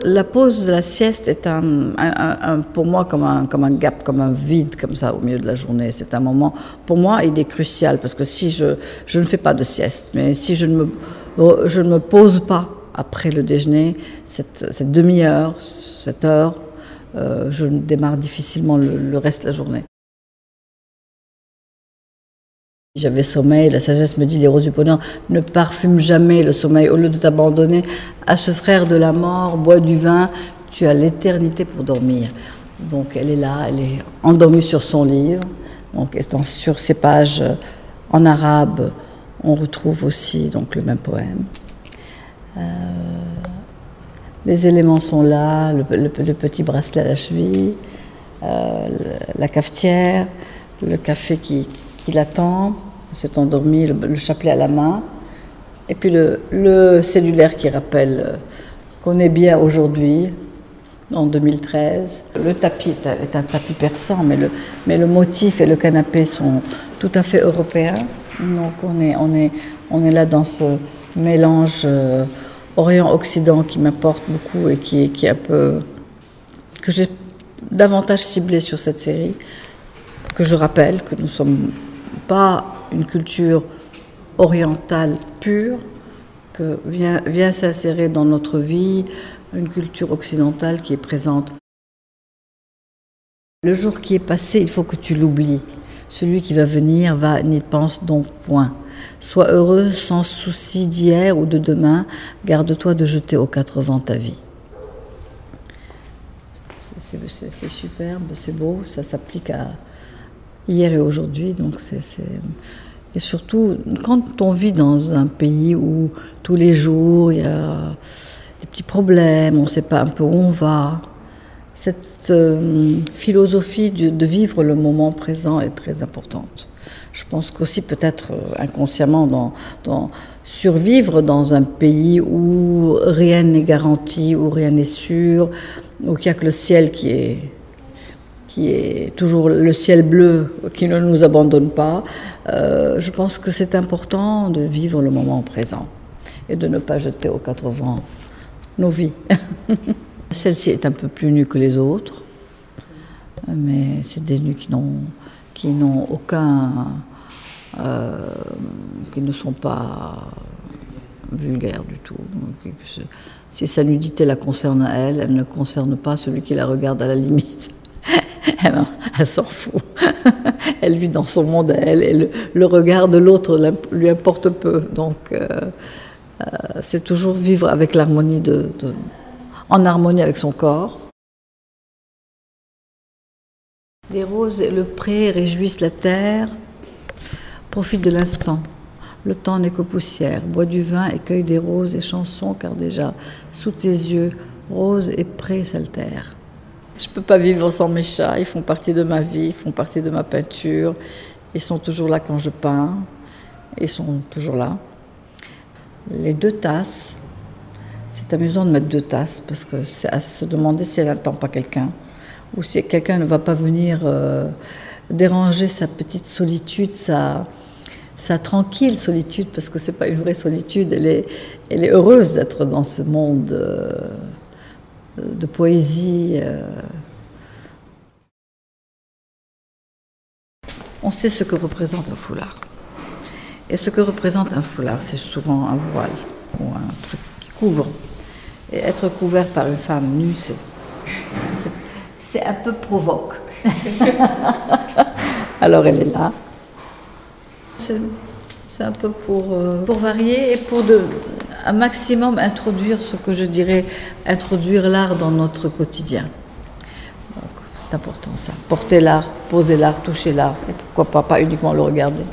La pause de la sieste est pour moi comme un gap, comme un vide comme ça au milieu de la journée. C'est un moment, pour moi, il est crucial parce que si je ne fais pas de sieste, mais si je ne me pose pas après le déjeuner, cette demi-heure, cette heure, je démarre difficilement le reste de la journée. J'avais sommeil, la sagesse me dit, les roses du bonheur, ne parfume jamais le sommeil. Au lieu de t'abandonner à ce frère de la mort, bois du vin, tu as l'éternité pour dormir. Donc elle est là, elle est endormie sur son livre. Donc étant sur ces pages en arabe, on retrouve aussi donc, le même poème. Les éléments sont là, le petit bracelet à la cheville, la cafetière, le café qui l'attend, s'est endormi, le chapelet à la main, et puis le cellulaire qui rappelle qu'on est bien aujourd'hui, en 2013. Le tapis est un tapis persan, mais le motif et le canapé sont tout à fait européens. Donc on est là dans ce mélange Orient-Occident qui m'importe beaucoup et qui est un peu que j'ai davantage ciblé sur cette série, que je rappelle que nous ne sommes pas une culture orientale pure, que vient s'insérer dans notre vie une culture occidentale qui est présente. Le jour qui est passé, il faut que tu l'oublies. Celui qui va venir n'y pense donc point. Sois heureux sans souci d'hier ou de demain, garde-toi de jeter aux quatre vents ta vie. C'est superbe, c'est beau, ça s'applique à hier et aujourd'hui. Donc Et surtout, quand on vit dans un pays où tous les jours il y a des petits problèmes, on ne sait pas un peu où on va, cette philosophie de vivre le moment présent est très importante. Je pense qu'aussi peut-être inconsciemment survivre dans un pays où rien n'est garanti, où rien n'est sûr, où il n'y a que le ciel qui est toujours le ciel bleu, qui ne nous abandonne pas. Je pense que c'est important de vivre le moment présent et de ne pas jeter aux quatre vents nos vies. Celle-ci est un peu plus nue que les autres, mais c'est des nus qui n'ont aucun... qui ne sont pas vulgaires du tout. Si sa nudité la concerne à elle, elle ne concerne pas celui qui la regarde à la limite. Elle s'en fout. Elle vit dans son monde à elle et le regard de l'autre lui importe peu. Donc c'est toujours vivre avec l'harmonie en harmonie avec son corps. Les roses et le pré réjouissent la terre. Profite de l'instant. Le temps n'est que poussière. Bois du vin et cueille des roses et chansons, car déjà, sous tes yeux, roses et pré s'altèrent. Je ne peux pas vivre sans mes chats. Ils font partie de ma vie, ils font partie de ma peinture. Ils sont toujours là quand je peins. Ils sont toujours là. Les deux tasses. C'est amusant de mettre deux tasses parce que c'est à se demander si elle n'attend pas quelqu'un ou si quelqu'un ne va pas venir déranger sa petite solitude, sa tranquille solitude, parce que ce n'est pas une vraie solitude. Elle est heureuse d'être dans ce monde de poésie. On sait ce que représente un foulard. Et ce que représente un foulard, c'est souvent un voile ou un truc qui couvre. Et être couvert par une femme nue, c'est un peu provoque. Alors elle est là. C'est un peu pour varier et pour un maximum introduire ce que je dirais, introduire l'art dans notre quotidien. Donc c'est important ça. Porter l'art, poser l'art, toucher l'art, et pourquoi pas uniquement le regarder.